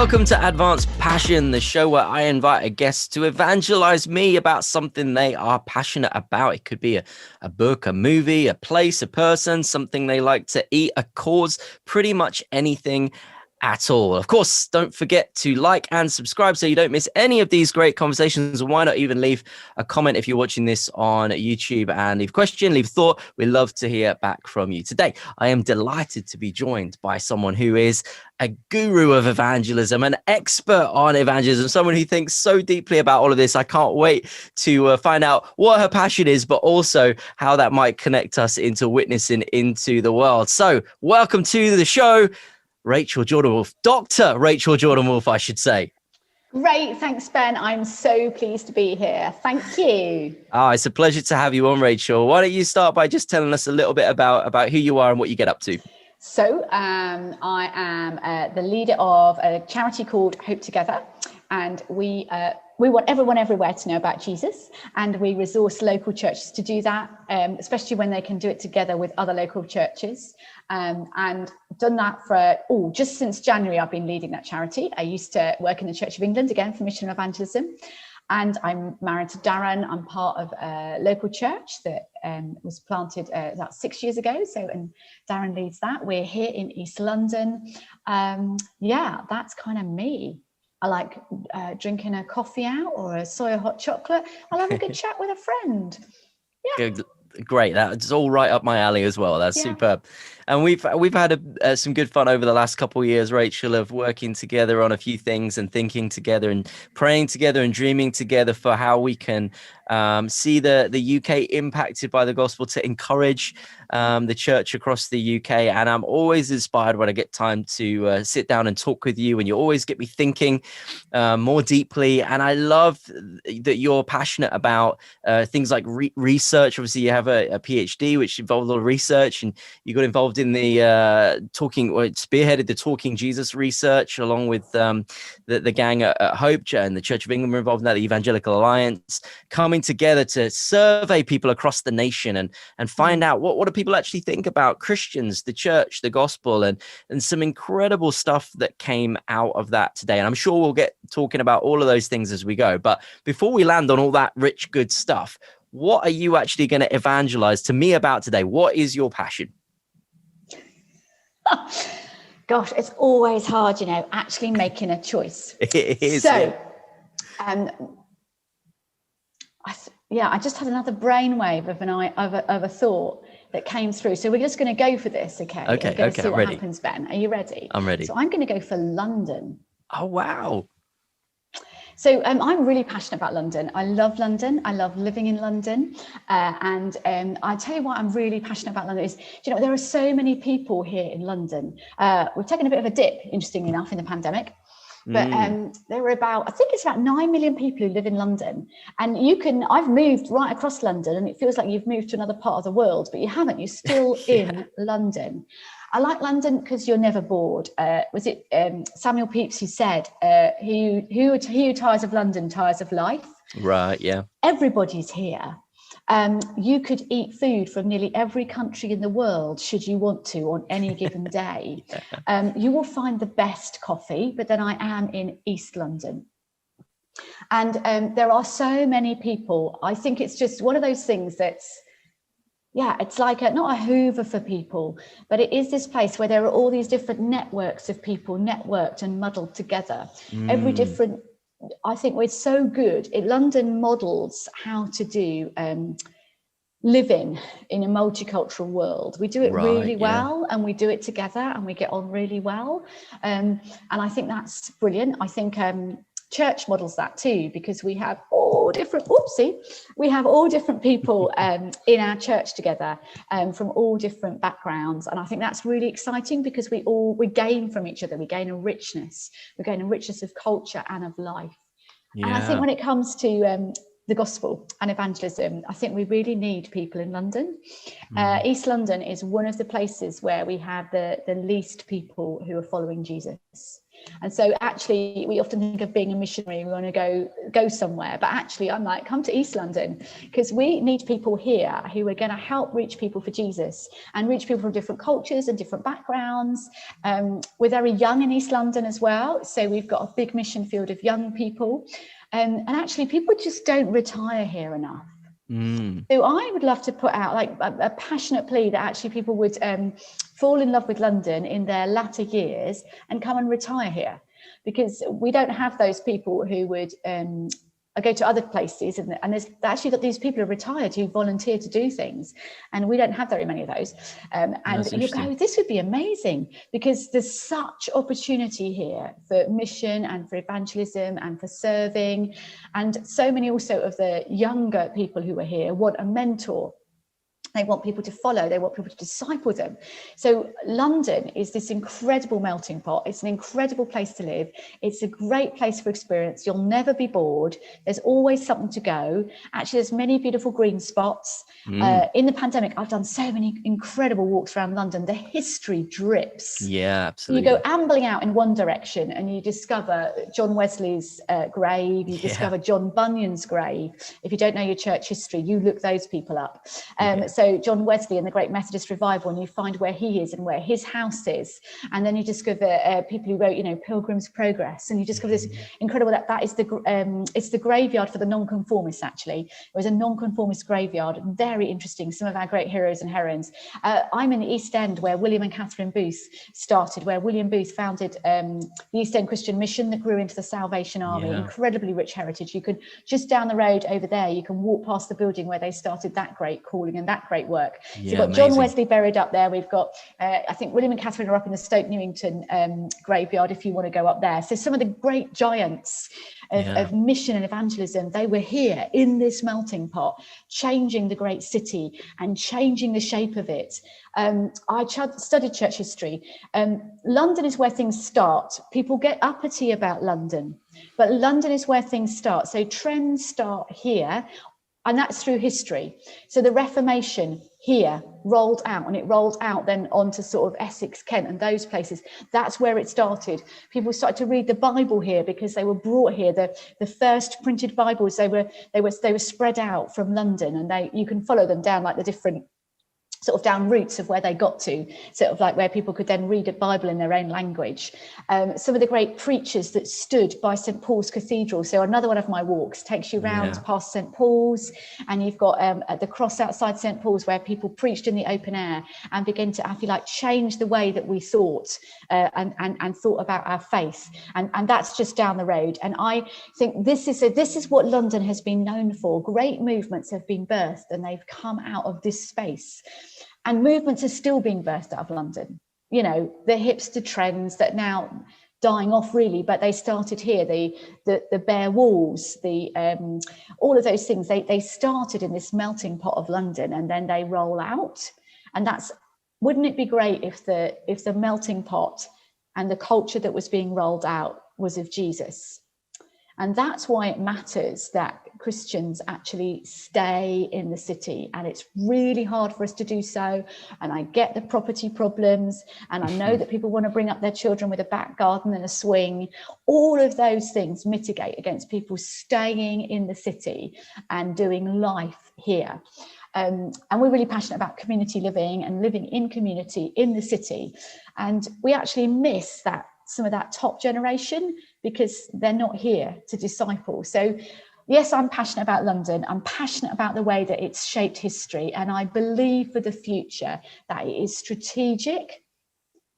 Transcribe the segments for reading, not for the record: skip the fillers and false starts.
Welcome to Advanced Passion, the show where I invite a guest to evangelize me about something they are passionate about. It could be a book, a movie, a place, a person, something they like to eat, a cause, pretty much anything at all. Of course, don't forget to like and subscribe so you don't miss any of these great conversations. Why not even leave a comment if you're watching this on YouTube, and leave a question, leave a thought. We'd love to hear back from you. Today, I am delighted to be joined by someone who is a guru of evangelism, an expert on evangelism, someone who thinks so deeply about all of this. I can't wait to find out what her passion is, but also how that might connect us into witnessing into the world. So welcome to the show, Rachel Jordan-Wolfe, Dr. Rachel Jordan-Wolfe, I should say. Great, thanks, Ben. I'm so pleased to be here. Thank you. It's a pleasure to have you on, Rachel. Why don't you start by just telling us a little bit about who you are and what you get up to? So I am the leader of a charity called Hope Together, and we want everyone everywhere to know about Jesus, and we resource local churches to do that, especially when they can do it together with other local churches. And done that for, just since January, I've been leading that charity. I used to work in the Church of England, again, for mission evangelism. And I'm married to Darren. I'm part of a local church that was planted about 6 years ago. And Darren leads that. We're here in East London. That's kind of me. I like drinking a coffee out or a soy hot chocolate. I'll have a good chat with a friend. Yeah. Great. That's all right up my alley as well. That's superb. And we've had some good fun over the last couple of years, Rachel, of working together on a few things and thinking together and praying together and dreaming together for how we can see the UK impacted by the gospel, to encourage the church across the UK. And I'm always inspired when I get time to sit down and talk with you, and you always get me thinking more deeply. And I love that you're passionate about things like research. Obviously, you have a PhD, which involved a lot of research, and you got involved in the spearheaded the Talking Jesus research along with the gang at Hope, and the Church of England were involved in that, the Evangelical Alliance, coming together to survey people across the nation and find out what do people actually think about Christians, the church, the gospel, and some incredible stuff that came out of that today. And I'm sure we'll get talking about all of those things as we go. But before we land on all that rich, good stuff, what are you actually going to evangelize to me about today? What is your passion? Gosh, it's always hard, actually making a choice. It is. So, I just had another brainwave of a thought that came through. So we're just going to go for this, okay? Okay, we're going to see what ready. happens, Ben. Are you ready? I'm ready. So I'm going to go for London. Oh, wow. So I'm really passionate about London. I love London. I love living in London. And I tell you what I'm really passionate about London is, there are so many people here in London. We've taken a bit of a dip, interestingly enough, in the pandemic. But there were I think it's about 9 million people who live in London. And I've moved right across London, and it feels like you've moved to another part of the world, but you haven't. You're still in London. I like London because you're never bored. Was it Samuel Pepys who said, he who tires of London tires of life? Right, yeah. Everybody's here. You could eat food from nearly every country in the world, should you want to, on any given day. You will find the best coffee, but then I am in East London. And there are so many people. I think it's just one of those things that's, it's like not a Hoover for people, but it is this place where there are all these different networks of people networked and muddled together. Every different, I think we're so good. London models how to do living in a multicultural world. We do it really well, and we do it together, and we get on really well. And I think that's brilliant. I think church models that too, because we have all different people in our church together, from all different backgrounds. And I think that's really exciting, because we gain from each other. We gain a richness of culture and of life. And I think when it comes to the gospel and evangelism, I think we really need people in London. East London is one of the places where we have the least people who are following Jesus. And so actually we often think of being a missionary, we want to go somewhere, but actually I'm like, come to East London, because we need people here who are going to help reach people for Jesus and reach people from different cultures and different backgrounds. We're very young in East London as well, so we've got a big mission field of young people, and actually people just don't retire here enough. So I would love to put out like a passionate plea that actually people would fall in love with London in their latter years and come and retire here, because we don't have those people who would go to other places, and there's actually that these people are retired who volunteer to do things, and we don't have very many of those. And you go, this would be amazing, because there's such opportunity here for mission and for evangelism and for serving, and so many also of the younger people who are here want a mentor. They want people to follow, they want people to disciple them. So London is this incredible melting pot. It's an incredible place to live. It's a great place for experience. You'll never be bored. There's always something to go. Actually, there's many beautiful green spots. In the pandemic, I've done so many incredible walks around London. The history drips. Yeah, absolutely. You go ambling out in one direction and you discover John Wesley's grave. You discover John Bunyan's grave. If you don't know your church history, you look those people up. So John Wesley and the Great Methodist Revival, and you find where he is and where his house is. And then you discover people who wrote, Pilgrim's Progress, and you discover this incredible, that is it's the graveyard for the nonconformists, actually. It was a nonconformist graveyard, very interesting, some of our great heroes and heroines. I'm in the East End, where William and Catherine Booth started, where William Booth founded the East End Christian Mission that grew into the Salvation Army. Incredibly rich heritage. You could, just down the road over there, you can walk past the building where they started that great calling and that great work. So you've got John Wesley buried up there. We've got, I think William and Catherine are up in the Stoke Newington graveyard, if you want to go up there. So some of the great giants of mission and evangelism, they were here in this melting pot, changing the great city and changing the shape of it. I studied church history. London is where things start. People get uppity about London, but London is where things start. So trends start here, and that's through history. So the Reformation here rolled out, and it rolled out then onto sort of Essex, Kent, and those places. That's where it started. People started to read the Bible here because they were brought here. The first printed Bibles, they were spread out from London, and you can follow them down like the different sort of down routes of where they got to, sort of like where people could then read a Bible in their own language. Some of the great preachers that stood by St. Paul's Cathedral. So another one of my walks takes you round past St. Paul's, and you've got the cross outside St. Paul's where people preached in the open air and began to, I feel like, change the way that we thought and thought about our faith. And that's just down the road. And I think this is what London has been known for. Great movements have been birthed, and they've come out of this space. And movements are still being birthed out of London. The hipster trends that now dying off really, but they started here. The bare walls, all of those things. They started in this melting pot of London, and then they roll out. And wouldn't it be great if the melting pot and the culture that was being rolled out was of Jesus? And that's why it matters that Christians actually stay in the city. And it's really hard for us to do so. And I get the property problems. And I know that people want to bring up their children with a back garden and a swing. All of those things mitigate against people staying in the city and doing life here. And we're really passionate about community living and living in community in the city. And we actually miss some of that top generation because they're not here to disciple. So yes, I'm passionate about London. I'm passionate about the way that it's shaped history. And I believe for the future that it is strategic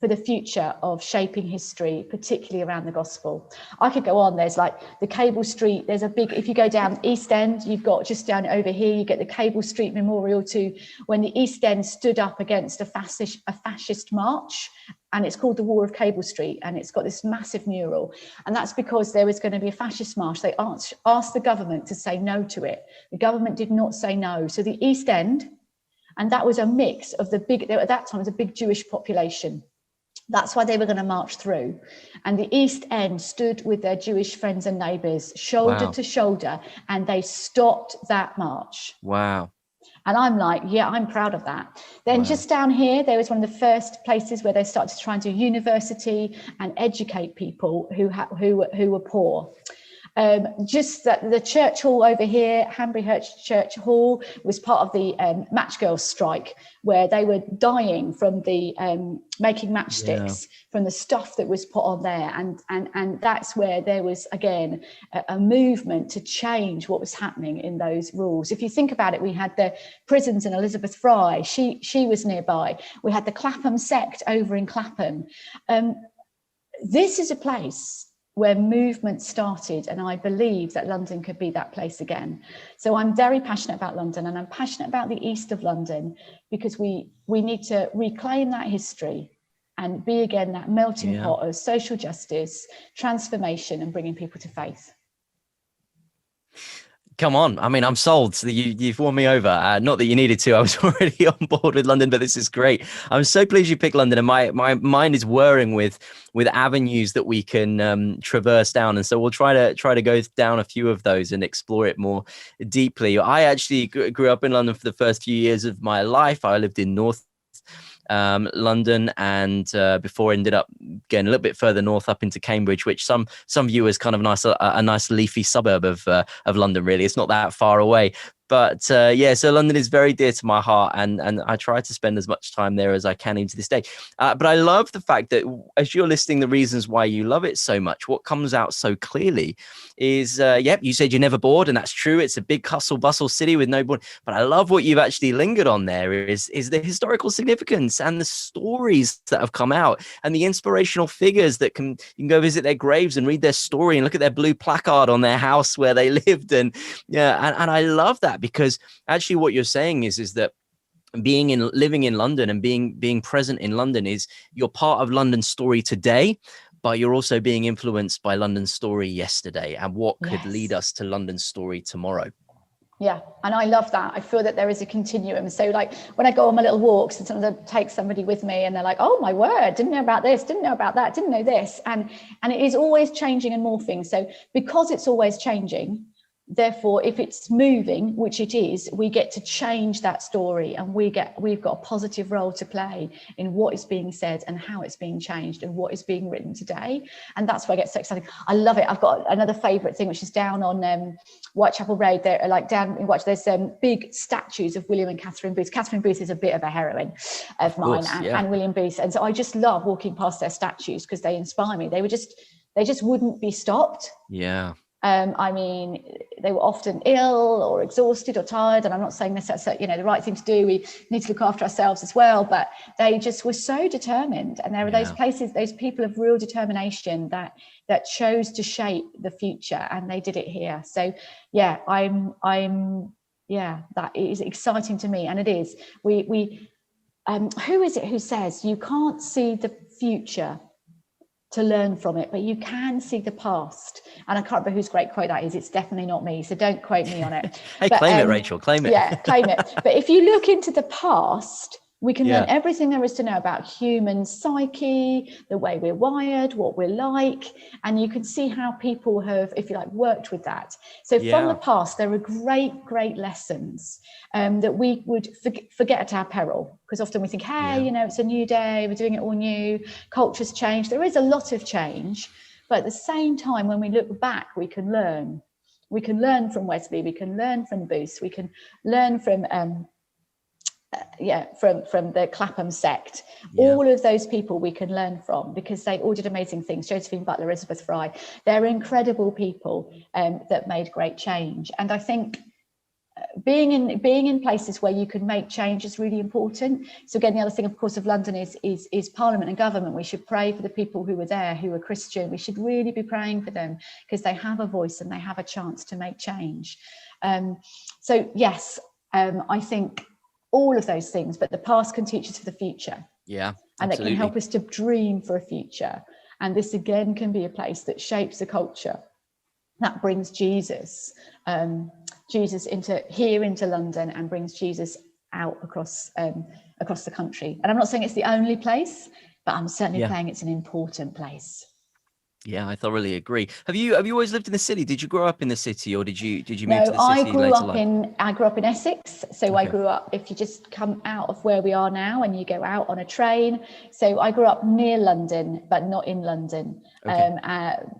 for the future of shaping history, particularly around the gospel. I could go on. There's like the Cable Street. There's if you go down East End, you've got just down over here, you get the Cable Street Memorial to when the East End stood up against a fascist march. And it's called the War of Cable Street, and it's got this massive mural. And that's because there was going to be a fascist march. They asked the government to say no to it. The government did not say no. So the East End, and that was a mix of at that time, it was a big Jewish population. That's why they were going to march through. And the East End stood with their Jewish friends and neighbours, shoulder to shoulder, and they stopped that march. Wow. And I'm like, yeah, I'm proud of that. Then just down here, there was one of the first places where they started to try and do university and educate people who were poor. Just that the church hall over here, Hanbury Church Hall, was part of the match girls strike, where they were dying from the making matchsticks, from the stuff that was put on there, and that's where there was again a movement to change what was happening in those rules. If you think about it, we had the prisons in Elizabeth Fry. She was nearby. We had the Clapham sect over in Clapham. This is a place where movement started, and I believe that London could be that place again. So I'm very passionate about London, and I'm passionate about the east of London, because we need to reclaim that history and be again that melting pot of social justice, transformation, and bringing people to faith. Come on. I mean, I'm sold. So you've won me over. Not that you needed to. I was already on board with London, but this is great. I'm so pleased you picked London, and my mind is whirring with avenues that we can traverse down. And so we'll try to go down a few of those and explore it more deeply. I actually grew up in London for the first few years of my life. I lived in North London, and before ended up getting a little bit further north up into Cambridge, which some view as kind of a nice leafy suburb of London. Really, it's not that far away. But so London is very dear to my heart, and I try to spend as much time there as I can into this day. But I love the fact that as you're listing the reasons why you love it so much, what comes out so clearly is, you said you're never bored, and that's true. It's a big hustle bustle city with no board. But I love what you've actually lingered on there is the historical significance and the stories that have come out, and the inspirational figures that you can go visit their graves and read their story and look at their blue placard on their house where they lived. And I love that, because actually what you're saying is that living in London and being present in London is you're part of London's story today, but you're also being influenced by London's story yesterday and what could lead us to London's story tomorrow. Yeah, and I love that. I feel that there is a continuum. So like when I go on my little walks and sometimes I take somebody with me and they're like, oh my word, didn't know about this, didn't know about that, didn't know this. And it is always changing and morphing. So because it's always changing, therefore, if it's moving, which it is, we get to change that story, and we've got a positive role to play in what is being said and how it's being changed and what is being written today. And that's why I get so excited. I love it. I've got another favourite thing, which is down on Whitechapel Road. There, like down in Whitechapel, there's big statues of William and Catherine Booth. Catherine Booth is a bit of a heroine of mine, and William Booth. And so I just love walking past their statues because they inspire me. They just wouldn't be stopped. Yeah. I mean, they were often ill or exhausted or tired, and I'm not saying this that's the right thing to do. We need to look after ourselves as well, but they just were so determined. And there are those places, those people of real determination that chose to shape the future, and they did it here. So yeah, that is exciting to me, and it is. We who is it who says you can't see the future to learn from it, but you can see the past? And I can't remember whose great quote that is. It's definitely not me, so don't quote me on it. Hey, but, claim it, Rachel, claim it. Yeah, claim it. But if you look into the past, we can learn everything there is to know about human psyche, the way we're wired, what we're like, and you can see how people have, if you like, worked with that. So from the past, there are great lessons that we would forget at our peril, because often we think, hey, it's a new day, we're doing it all new, culture's changed. There is a lot of change, but at the same time, when we look back, we can learn. We can learn from Wesley, we can learn from Booth, we can learn from from the Clapham sect. All of those people we can learn from, because they all did amazing things. Josephine Butler, Elizabeth Fry, they're incredible people that made great change. And I think being in places where you can make change is really important. So again, the other thing, of course, of London is Parliament and government. We should pray for the people who were there, who were Christian. We should really be praying for them, because they have a voice and they have a chance to make change. So yes, I think all of those things, but the past can teach us for the future. Yeah, and absolutely. It can help us to dream for a future. And this again can be a place that shapes a culture that brings Jesus into London, and brings Jesus out across the country. And I'm not saying it's the only place, but I'm certainly saying it's an important place. Yeah, I thoroughly agree. Have you always lived in the city? Did you grow up in the city, or did you move to No, the city later life? I grew up in Essex. So I Okay. grew up, if you just come out of where we are now and you go out on a train. So I grew up near London, but not in London. Okay.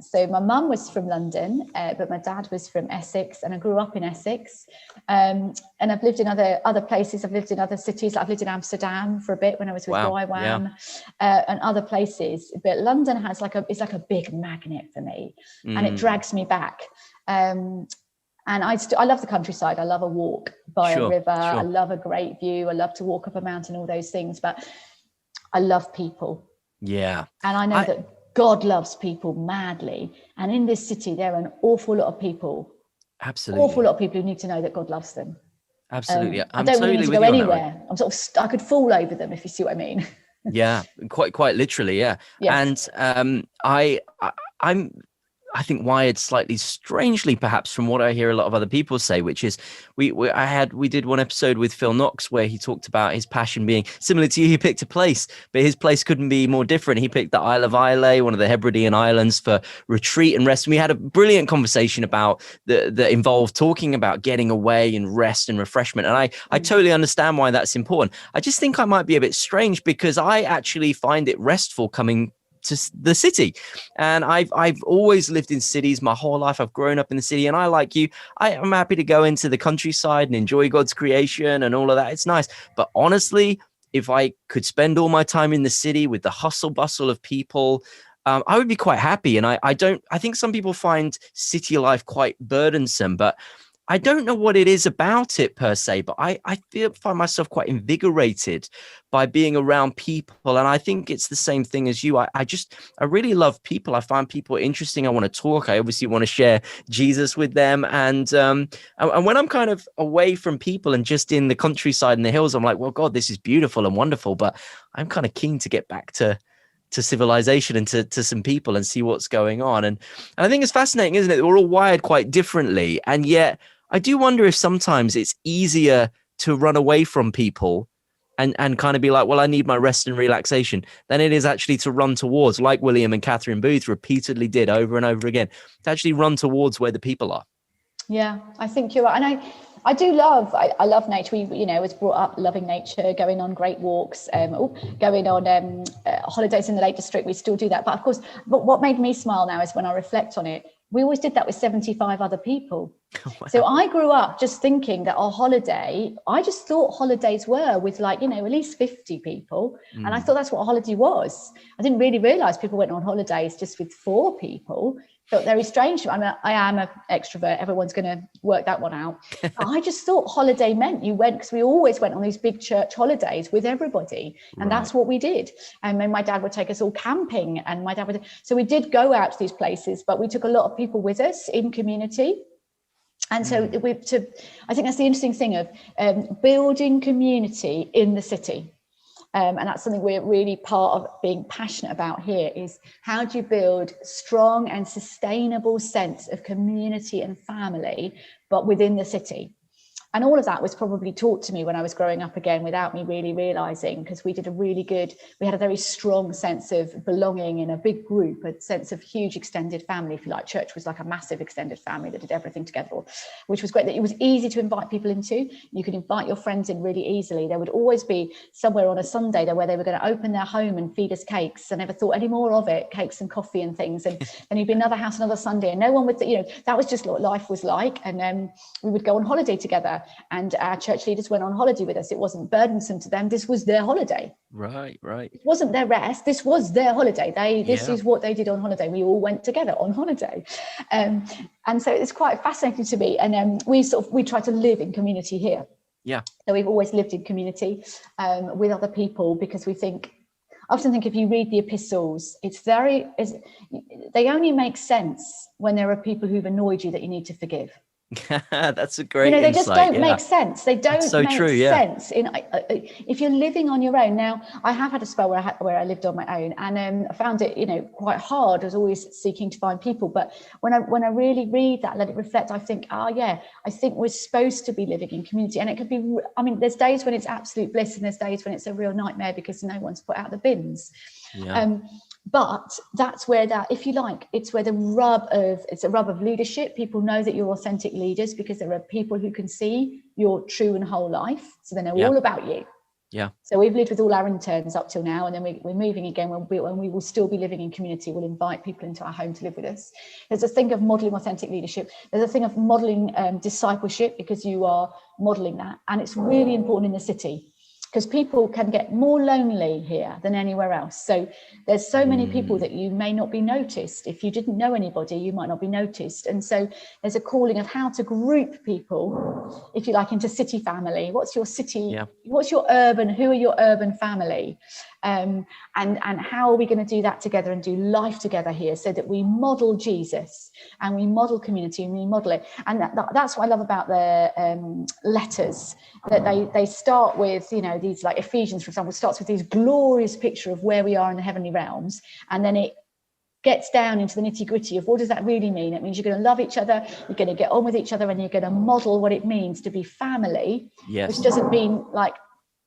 So my mum was from London, but my dad was from Essex, and I grew up in Essex. And I've lived in other places. I've lived in other cities. I've lived in Amsterdam for a bit when I was with Wow. Yeah. YWAM, and other places. But London has it's like a big magnet for me, and it Mm, drags me back. And I love the countryside. I love a walk by a sure. river. I Sure. love a great view. I love to walk up a mountain, all those things. But I love people. Yeah. And I know I that God loves people madly. And in this city, there are an awful lot of people Absolutely. who need to know that God loves them. Absolutely. I I'm don't really need totally to with go you on that, right? anywhere. I could fall over them, if you see what I mean. Yeah, quite literally, yeah. Yes. And I'm I think wired slightly strangely, perhaps, from what I hear a lot of other people say, which is we did one episode with Phil Knox where he talked about his passion being similar to you. He picked a place, but his place couldn't be more different. He picked the Isle of Islay, one of the Hebridean islands, for retreat and rest. And we had a brilliant conversation about that involved talking about getting away and rest and refreshment. And I totally understand why that's important. I just think I might be a bit strange because I actually find it restful coming to the city, and I've always lived in cities my whole life. I've grown up in the city, and I, like you, I'm happy to go into the countryside and enjoy God's creation and all of that. It's nice, but honestly, if I could spend all my time in the city with the hustle bustle of people, I would be quite happy. And I think some people find city life quite burdensome, but I don't know what it is about it per se, but find myself quite invigorated by being around people. And I think it's the same thing as you. I really love people. I find people interesting. I want to talk. I obviously want to share Jesus with them. And when I'm kind of away from people and just in the countryside and the hills, I'm like, well, God, this is beautiful and wonderful, but I'm kind of keen to get back to civilization and to some people and see what's going on. And I think it's fascinating, isn't it? We're all wired quite differently. And yet I do wonder if sometimes it's easier to run away from people and kind of be like, well, I need my rest and relaxation, than it is actually to run towards, like William and Catherine Booth repeatedly did over and over again, to actually run towards where the people are. Yeah, I think you're right. And I love nature. Was brought up loving nature, going on great walks, going on holidays in the Lake District. We still do that. But of course, what made me smile now is when I reflect on it, we always did that with 75 other people. Wow. So I grew up just thinking that I just thought holidays were with at least 50 people. And I thought that's what a holiday was. I didn't really realize people went on holidays just with 4 people. Felt very strange. I mean, I am an extrovert. Everyone's going to work that one out. But I just thought holiday meant you went, because we always went on these big church holidays with everybody. And that's what we did. And then my dad would take us all camping, and so we did go out to these places, but we took a lot of people with us in community. And so I think that's the interesting thing of building community in the city. And that's something we're really part of being passionate about here, is how do you build strong and sustainable sense of community and family, but within the city. And all of that was probably taught to me when I was growing up, again, without me really realizing, because we had a very strong sense of belonging in a big group, a sense of huge extended family, if you like. Church was like a massive extended family that did everything together, which was great. That it was easy to invite people into. You could invite your friends in really easily. There would always be somewhere on a Sunday where they were going to open their home and feed us cakes. I never thought any more of it, cakes and coffee and things. And then you'd be another house another Sunday, and no one would, that was just what life was like. And we would go on holiday together. And our church leaders went on holiday with us. It wasn't burdensome to them. This was their holiday. Right. It wasn't their rest. This was their holiday. This is what they did on holiday. We all went together on holiday. And so it's quite fascinating to me. And we try to live in community here. Yeah. So we've always lived in community with other people, because I often think if you read the epistles, they only make sense when there are people who've annoyed you that you need to forgive. That's a great they insight. just don't make sense. They don't make sense if you're living on your own. Now, I have had a spell where I lived on my own, and I found it quite hard. I was always seeking to find people, but when I really read that, let it reflect, I think, I think we're supposed to be living in community. And it could be, there's days when it's absolute bliss, and there's days when it's a real nightmare because no one's put out the bins. Yeah. But that's where that, if you like, it's a rub of leadership. People know that you're authentic leaders because there are people who can see your true and whole life. So they know all about you. Yeah. So we've lived with all our interns up till now, and then we're moving again when we will still be living in community. We'll invite people into our home to live with us. There's a thing of modeling authentic leadership. There's a thing of modeling discipleship, because you are modeling that. And it's really important in the city, because people can get more lonely here than anywhere else. So there's so many people that you may not be noticed. If you didn't know anybody, you might not be noticed. And so there's a calling of how to group people, if you like, into city family. What's your city? Yeah. What's your urban? Who are your urban family? And how are we going to do that together and do life together here, so that we model Jesus and we model community and we model it. And that's what I love about the letters, that they start with, you know, these, like Ephesians, for example, starts with this glorious picture of where we are in the heavenly realms, and then it gets down into the nitty-gritty of what does that really mean. It means you're going to love each other, you're going to get on with each other, and you're going to model what it means to be family. Yes. Which doesn't mean like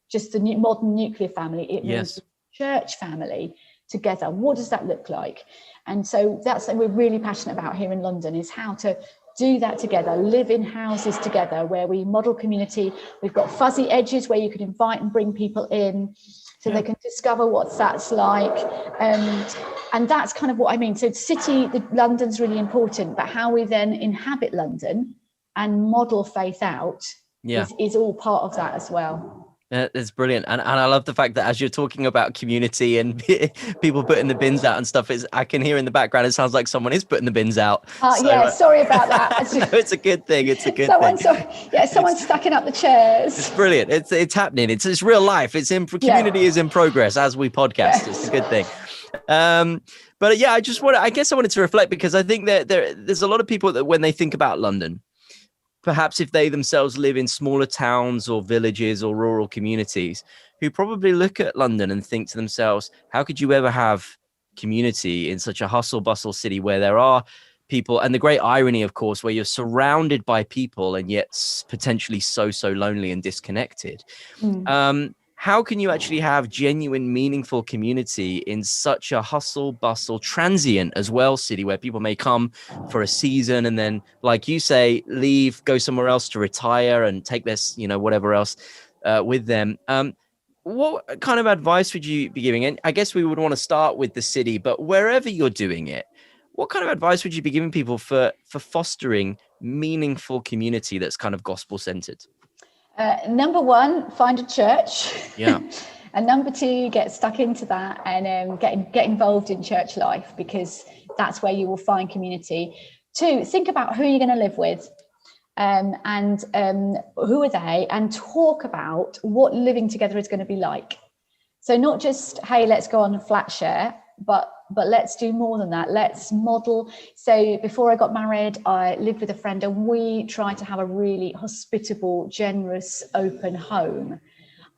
just the modern nuclear family. It means church family together. What does that look like? And so that's what we're really passionate about here in London, is how to do that together, live in houses together where we model community. We've got fuzzy edges where you can invite and bring people in so they can discover what that's like. And that's kind of what I mean. So London's really important, but how we then inhabit London and model faith out is all part of that as well. It's brilliant. And I love the fact that as you're talking about community and people putting the bins out and stuff, I can hear in the background, it sounds like someone is putting the bins out. Sorry about that. No, it's a good thing. It's a good thing. Someone's stacking up the chairs. It's brilliant. It's happening. It's real life. Community is in progress as we podcast. It's a good thing. But yeah, I guess I wanted to reflect, because I think that there's a lot of people that when they think about London, perhaps if they themselves live in smaller towns or villages or rural communities, who probably look at London and think to themselves, how could you ever have community in such a hustle bustle city where there are people? And the great irony, of course, where you're surrounded by people and yet potentially so lonely and disconnected. How can you actually have genuine, meaningful community in such a hustle, bustle, transient as well city, where people may come for a season and then, like you say, leave, go somewhere else to retire and take this, whatever else with them? What kind of advice would you be giving? And I guess we would want to start with the city, but wherever you're doing it, what kind of advice would you be giving people for fostering meaningful community that's kind of gospel-centered? Number one, find a church. Yeah. And number two, get stuck into that and get involved in church life, because that's where you will find community. Two, think about who you're going to live with, and who are they, and talk about what living together is going to be like. So not just, hey, let's go on a flat share, but let's do more than that. Let's model. So before I got married, I lived with a friend, and we tried to have a really hospitable, generous, open home.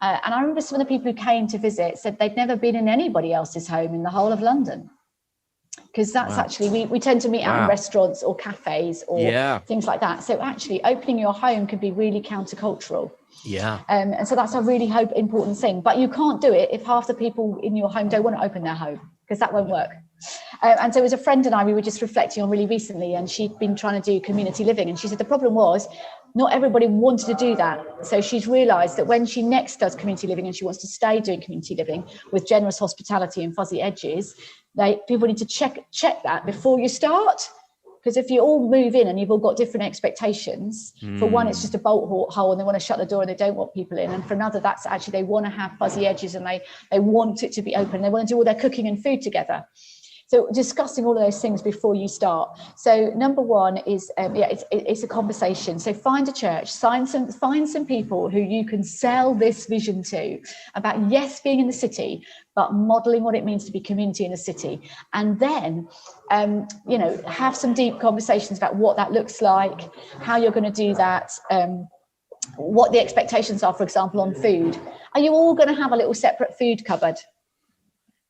And I remember some of the people who came to visit said they'd never been in anybody else's home in the whole of London. Because that's actually, we tend to meet out in restaurants or cafes or things like that. So actually opening your home can be really countercultural. Yeah. And so that's a really important thing. But you can't do it if half the people in your home don't want to open their home, because that won't work. And so as a friend and I, we were just reflecting on really recently, and she'd been trying to do community living. And she said the problem was not everybody wanted to do that. So she's realised that when she next does community living and she wants to stay doing community living with generous hospitality and fuzzy edges, people need to check that before you start. Because if you all move in and you've all got different expectations, for one, it's just a bolt hole and they want to shut the door and they don't want people in. And for another, that's actually, they want to have fuzzy edges and they want it to be open. They want to do all their cooking and food together. So discussing all of those things before you start. So number one is, it's a conversation. So find a church, find some people who you can sell this vision to about, yes, being in the city, but modeling what it means to be community in a city. And then, have some deep conversations about what that looks like, how you're going to do that, what the expectations are, for example, on food. Are you all going to have a little separate food cupboard?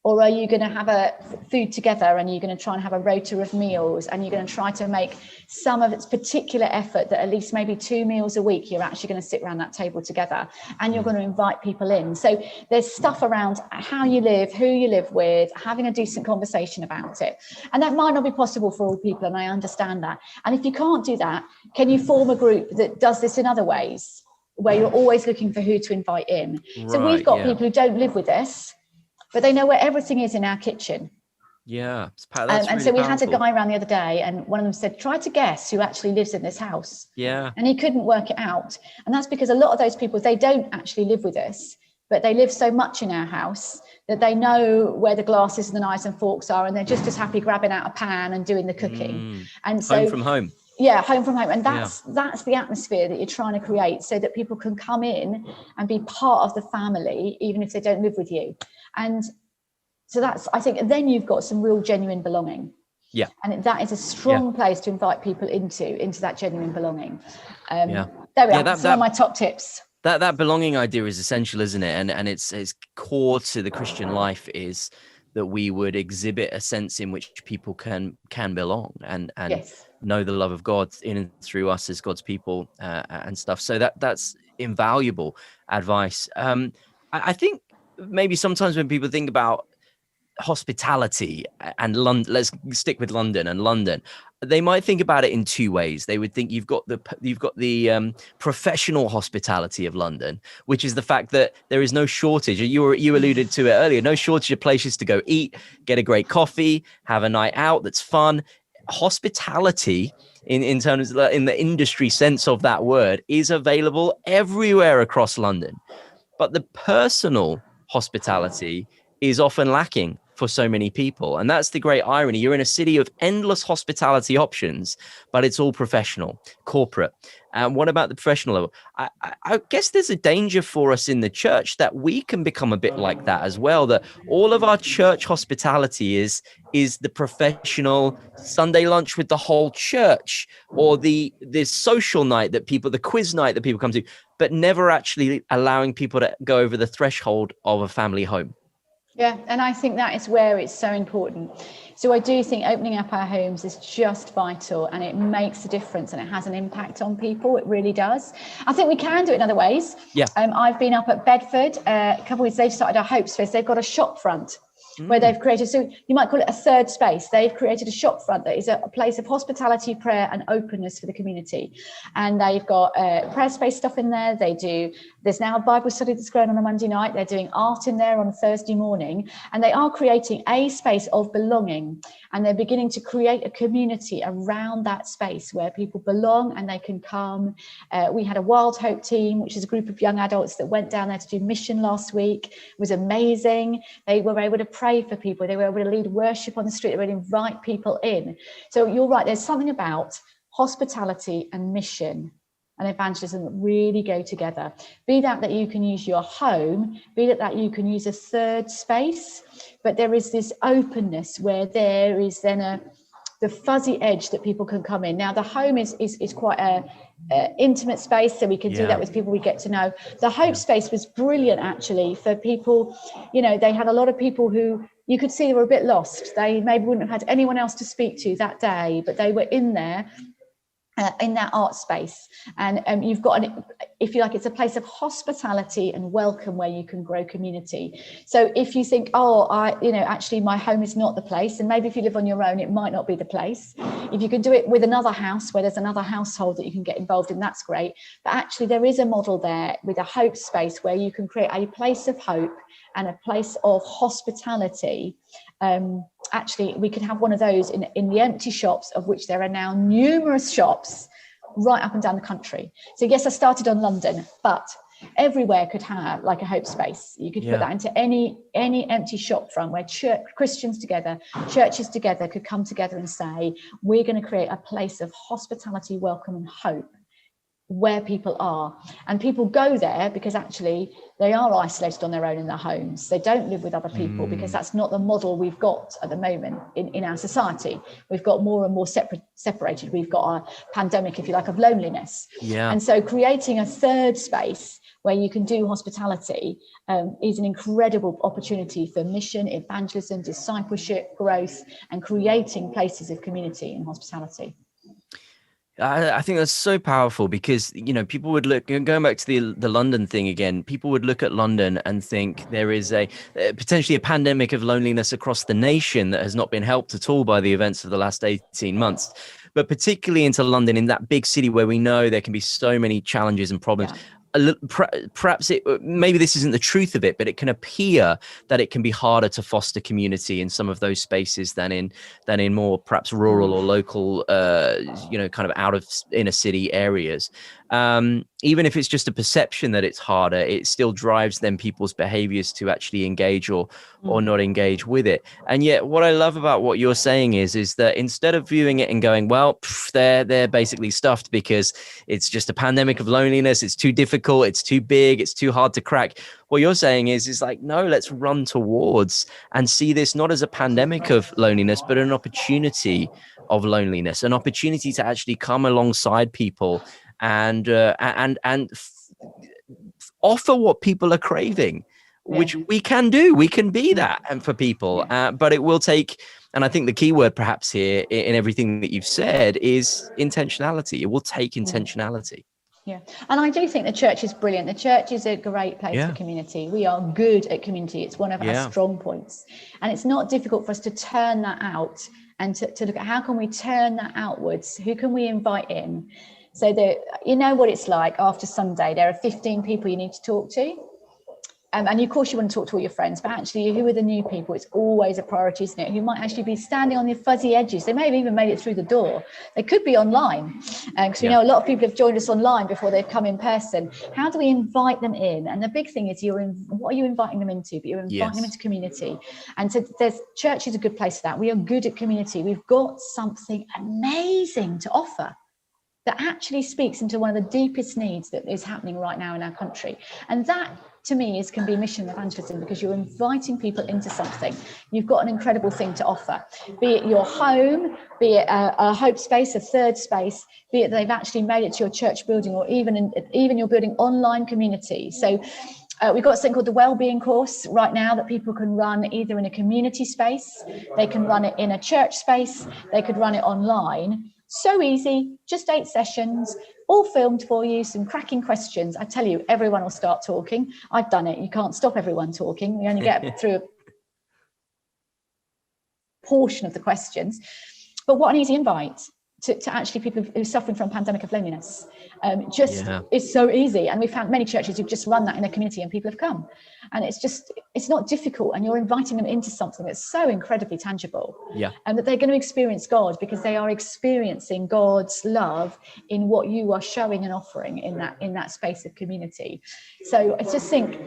Or are you going to have a food together and you're going to try and have a rota of meals, and you're going to try to make some of its particular effort that at least maybe 2 meals a week you're actually going to sit around that table together, and you're going to invite people in. So there's stuff around how you live, who you live with, having a decent conversation about it. And that might not be possible for all people, and I understand that. And if you can't do that, can you form a group that does this in other ways, where you're always looking for who to invite in? Right, so we've got people who don't live with us, but they know where everything is in our kitchen. Yeah. That's and really so we powerful. had a guy around the other day, and one of them said, try to guess who actually lives in this house. Yeah. And he couldn't work it out. And that's because a lot of those people, they don't actually live with us, but they live so much in our house that they know where the glasses and the knives and forks are, and they're just as happy grabbing out a pan and doing the cooking. And so home from home. Yeah, home from home. And that's the atmosphere that you're trying to create, so that people can come in and be part of the family, even if they don't live with you. And so that's, I think, then you've got some real genuine belonging. Yeah. And that is a strong place to invite people into that genuine belonging. There we are. That's one of my top tips. That belonging idea is essential, isn't it? And it's core to the Christian life, is that we would exhibit a sense in which people can belong and know the love of God in and through us as God's people and stuff. So that's invaluable advice. I think maybe sometimes when people think about hospitality and London, let's stick with London and London, they might think about it in two ways. They would think you've got the professional hospitality of London, which is the fact that there is no shortage. You alluded to it earlier. No shortage of places to go eat, get a great coffee, have a night out that's fun. Hospitality, in terms of, in the industry sense of that word, is available everywhere across London. But the personal hospitality is often lacking for so many people. And that's the great irony. You're in a city of endless hospitality options, but it's all professional, corporate. And what about the professional level? I guess there's a danger for us in the church that we can become a bit like that as well, that all of our church hospitality is the professional Sunday lunch with the whole church, or the social night that people, the quiz night that people come to, but never actually allowing people to go over the threshold of a family home. Yeah, and I think that is where it's so important. So I do think opening up our homes is just vital, and it makes a difference, and it has an impact on people. It really does. I think we can do it in other ways. Yeah. I've been up at Bedford a couple of weeks. They've started a Hope Space. They've got a shop front where they've created, so you might call it a third space. They've created a shop front that is a place of hospitality, prayer and openness for the community. And they've got prayer space stuff in there. There's now a Bible study that's going on Monday night. They're doing art in there on Thursday morning, and they are creating a space of belonging, and they're beginning to create a community around that space where people belong and they can come. We had a Wild Hope team, which is a group of young adults that went down there to do mission last week. It was amazing. They were able to pray for people. They were able to lead worship on the street. They were able to invite people in. So you're right. There's something about hospitality and mission and evangelism that really go together. Be that you can use your home, be that you can use a third space, but there is this openness where there is then the fuzzy edge that people can come in. Now the home is quite a intimate space, so we can do that with people we get to know. The Hope Space was brilliant actually for people. They had a lot of people who you could see they were a bit lost. They maybe wouldn't have had anyone else to speak to that day, but they were in there in that art space. And you've got, if you like, it's a place of hospitality and welcome where you can grow community. So if you think, actually my home is not the place, and maybe if you live on your own, it might not be the place. If you can do it with another house where there's another household that you can get involved in, that's great. But actually there is a model there with a Hope Space where you can create a place of hope and a place of hospitality. Actually, we could have one of those in the empty shops, of which there are now numerous shops right up and down the country. So yes, I started on London, but everywhere could have like a Hope Space. You could put that into any empty shop front where Christians together, churches together could come together and say, we're going to create a place of hospitality, welcome and hope where people are, and people go there because actually they are isolated on their own in their homes. They don't live with other people because that's not the model we've got at the moment in our society. We've got more and more separated. We've got a pandemic, if you like, of loneliness. Yeah. And so creating a third space where you can do hospitality is an incredible opportunity for mission, evangelism, discipleship, growth, and creating places of community in hospitality. I think that's so powerful because, people would look, going back to the London thing again, people would look at London and think there is potentially a pandemic of loneliness across the nation that has not been helped at all by the events of the last 18 months. But particularly into London, in that big city where we know there can be so many challenges and problems. Yeah. Perhaps maybe this isn't the truth of it, but it can appear that it can be harder to foster community in some of those spaces than in more perhaps rural or local, kind of out of inner city areas. Even if it's just a perception that it's harder, it still drives then people's behaviors to actually engage or not engage with it. And yet what I love about what you're saying is that instead of viewing it and going, well, they're basically stuffed because it's just a pandemic of loneliness, it's too difficult, it's too big, it's too hard to crack. What you're saying is like, no, let's run towards and see this not as a pandemic of loneliness, but an opportunity of loneliness, an opportunity to actually come alongside people and offer what people are craving, which we can do. We can be that and for people, but it will take, and I think the key word perhaps here in everything that you've said is intentionality. It will take intentionality. Yeah, and I do think the church is brilliant. The church is a great place for community. We are good at community. It's one of our strong points. And it's not difficult for us to turn that out and to look at how can we turn that outwards? Who can we invite in? So that, you know what it's like after Sunday, there are 15 people you need to talk to. And of course you want to talk to all your friends, but actually who are the new people? It's always a priority, isn't it? Who might actually be standing on the fuzzy edges. They may have even made it through the door. They could be online. Because we know a lot of people have joined us online before they've come in person. How do we invite them in? And the big thing is what are you inviting them into? But you're inviting them into community. And so church is a good place for that. We are good at community. We've got something amazing to offer that actually speaks into one of the deepest needs that is happening right now in our country. And that, to me, can be mission evangelism, because you're inviting people into something. You've got an incredible thing to offer, be it your home, be it a hope space, a third space, be it they've actually made it to your church building, or even you're building online community. So we've got something called the Wellbeing course right now that people can run either in a community space, they can run it in a church space, they could run it online. So easy, just 8 sessions, all filmed for you, some cracking questions. I tell you, everyone will start talking. I've done it. You can't stop everyone talking. We only get through a portion of the questions. But what an easy invite to actually people who are suffering from a pandemic of loneliness. It's so easy. And we found many churches who've just run that in a community and people have come. And it's not difficult. And you're inviting them into something that's so incredibly tangible. Yeah. And that they're going to experience God because they are experiencing God's love in what you are showing and offering in that space of community. So I just think,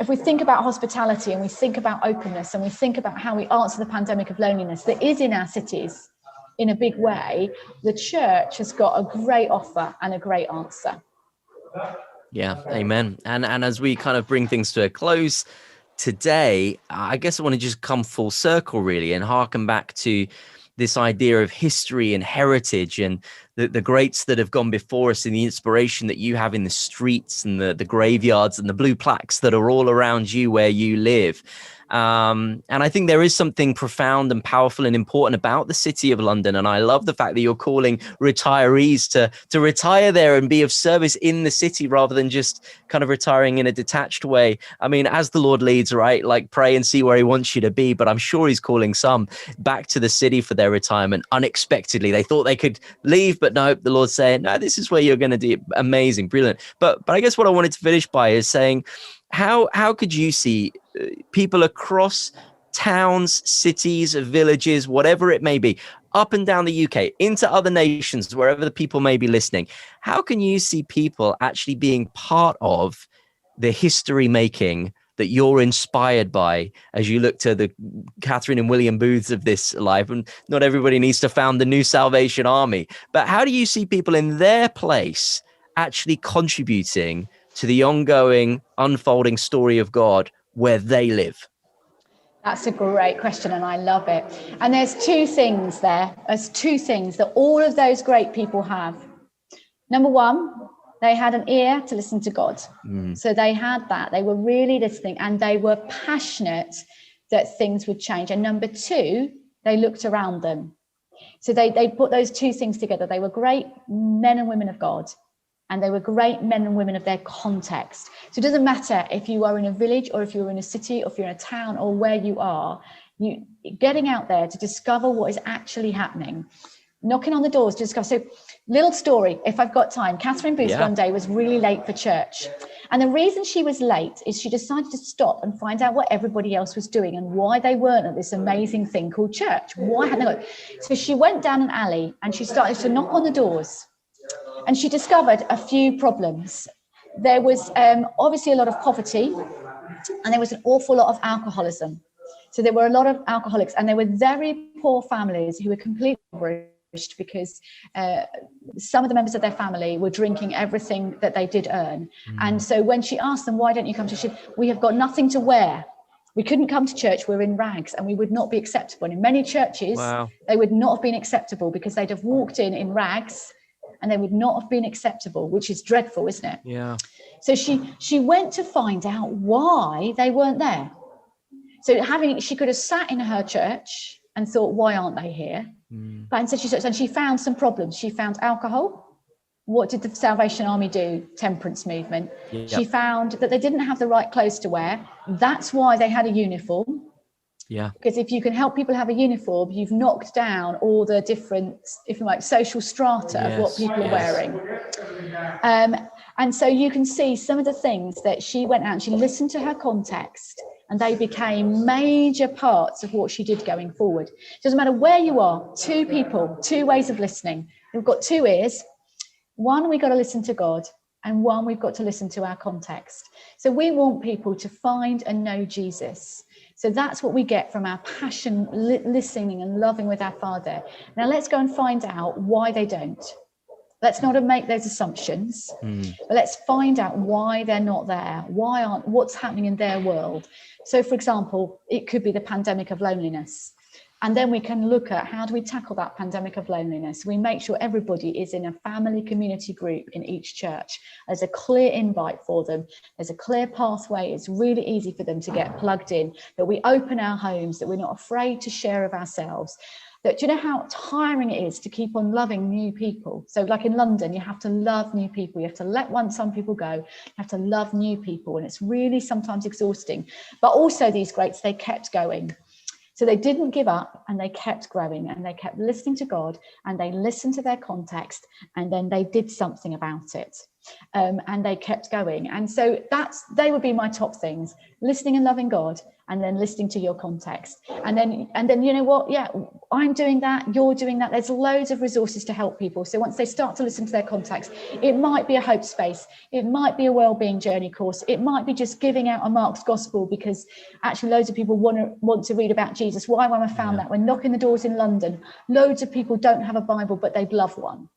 if we think about hospitality and we think about openness and we think about how we answer the pandemic of loneliness that is in our cities, in a big way, the church has got a great offer and a great answer. Yeah, amen. And as we kind of bring things to a close today, I guess I want to just come full circle really and harken back to this idea of history and heritage and the greats that have gone before us and the inspiration that you have in the streets and the graveyards and the blue plaques that are all around you where you live. And I think there is something profound and powerful and important about the city of London. And I love the fact that you're calling retirees to retire there and be of service in the city rather than just kind of retiring in a detached way. I mean, as the Lord leads, right? Like pray and see where he wants you to be. But I'm sure he's calling some back to the city for their retirement unexpectedly. They thought they could leave, but no, the Lord's saying, no, this is where you're going to do amazing, brilliant. But I guess what I wanted to finish by is saying, how could you see people across towns, cities, villages, whatever it may be, up and down the UK, into other nations, wherever the people may be listening, how can you see people actually being part of the history making that you're inspired by as you look to the Catherine and William Booths of this life? And not everybody needs to found the New Salvation Army, but how do you see people in their place actually contributing to the ongoing, unfolding story of God where they live? That's a great question, and I love it. And there's two things there. There's two things that all of those great people have. Number one, they had an ear to listen to God. So they had that. They were really listening, and they were passionate that things would change. And number two, they looked around them. So they put those two things together. They were great men and women of God, and they were great men and women of their context. So it doesn't matter if you are in a village or if you're in a city or if you're in a town or where you are, you getting out there to discover what is actually happening, knocking on the doors to discover. So little story, if I've got time, Catherine Booth one day was really late for church. And the reason she was late is she decided to stop and find out what everybody else was doing and why they weren't at this amazing thing called church. Why hadn't they got? So she went down an alley and she started to knock on the doors. And she discovered a few problems. There was obviously a lot of poverty, and there was an awful lot of alcoholism. So there were a lot of alcoholics, and there were very poor families who were completely impoverished because some of the members of their family were drinking everything that they did earn. And so when she asked them, why don't you come to church? We have got nothing to wear. We couldn't come to church, we're in rags, and we would not be acceptable. And in many churches, they would not have been acceptable because they'd have walked in rags, and they would not have been acceptable, which is dreadful, isn't it? Yeah. So she went to find out why they weren't there. So she could have sat in her church and thought, why aren't they here? But instead she found some problems. She found alcohol. What did the Salvation Army do? Temperance movement. She found that they didn't have the right clothes to wear. That's why they had a uniform. Yeah. Because if you can help people have a uniform, you've knocked down all the different, if you like, social strata of what people are wearing. And so you can see some of the things that she went out and she listened to her context, and they became major parts of what she did going forward. It doesn't matter where you are, two people, two ways of listening. We've got two ears. One, we've got to listen to God, and one, we've got to listen to our context. So we want people to find and know Jesus. So that's what we get from our passion, listening and loving with our Father. Now let's go and find out why they don't. Let's not make those assumptions, but let's find out why they're not there. What's happening in their world? So for example, it could be the pandemic of loneliness. And then we can look at how do we tackle that pandemic of loneliness? We make sure everybody is in a family community group in each church. There's a clear invite for them. There's a clear pathway. It's really easy for them to get plugged in, that we open our homes, that we're not afraid to share of ourselves. That, do you know how tiring it is to keep on loving new people? So like in London, you have to love new people. You have to let some people go. You have to love new people. And it's really sometimes exhausting. But also these greats, they kept going. So they didn't give up, and they kept growing, and they kept listening to God, and they listened to their context, and then they did something about it. And they kept going. And so they would be my top things: listening and loving God, and then listening to your context. And then you know what? Yeah, I'm doing that, you're doing that. There's loads of resources to help people. So once they start to listen to their context, it might be a hope space, it might be a wellbeing journey course, it might be just giving out a Mark's gospel because actually loads of people want to read about Jesus. Why have I found that? We're knocking the doors in London. Loads of people don't have a Bible, but they'd love one.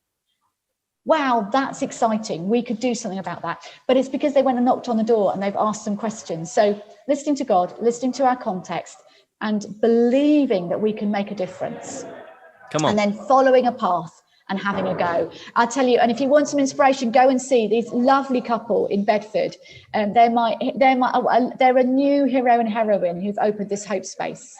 Wow, that's exciting. We could do something about that. But it's because they went and knocked on the door and they've asked some questions. So listening to God, listening to our context, and believing that we can make a difference. Come on. And then following a path and having a go. I'll tell you, and if you want some inspiration, go and see these lovely couple in Bedford. They're a new hero and heroine who've opened this hope space.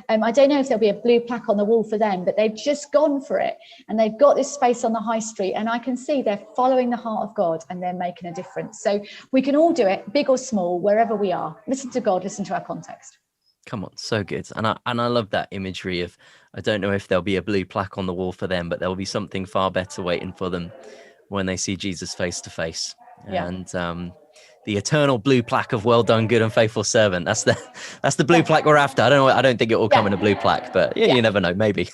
I don't know if there'll be a blue plaque on the wall for them, but they've just gone for it, and they've got this space on the high street, and I can see they're following the heart of God, and they're making a difference. So we can all do it, big or small, wherever we are. Listen to God, listen to our context. Come on, so good. And I love that imagery of, I don't know if there'll be a blue plaque on the wall for them, but there'll be something far better waiting for them when they see Jesus face to face. And the eternal blue plaque of well done, good and faithful servant. That's the blue plaque we're after. I don't think it will come in a blue plaque, but you never know, maybe.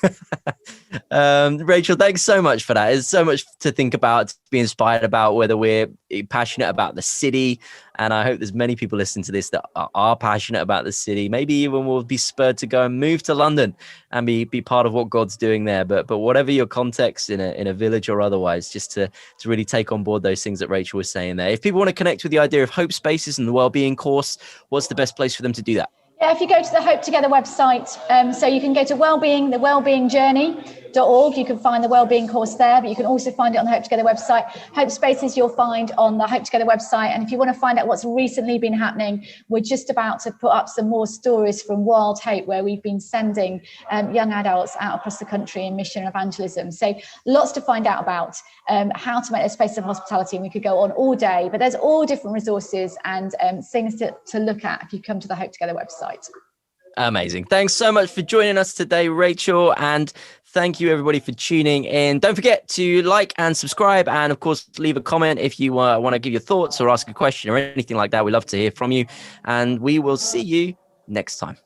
Rachel, thanks so much for that. There's so much to think about, to be inspired about, whether we're passionate about the city And I hope there's many people listening to this that are passionate about the city, maybe even will be spurred to go and move to London and be part of what God's doing there. But whatever your context in a village or otherwise, just to really take on board those things that Rachel was saying there. If people want to connect with the idea of Hope Spaces and the Wellbeing course, what's the best place for them to do that? Yeah, if you go to the Hope Together website, so you can go to Wellbeing, the wellbeingjourney.org. You can find the Wellbeing course there, but you can also find it on the Hope Together website. Hope Spaces you'll find on the Hope Together website. And if you want to find out what's recently been happening, we're just about to put up some more stories from Wild Hope, where we've been sending young adults out across the country in mission and evangelism. So lots to find out about how to make a space of hospitality. And we could go on all day, but there's all different resources and things to look at if you come to the Hope Together website. Amazing. Thanks so much for joining us today, Rachel. And thank you, everybody, for tuning in. Don't forget to like and subscribe. And, of course, leave a comment if you want to give your thoughts or ask a question or anything like that. We love to hear from you. And we will see you next time.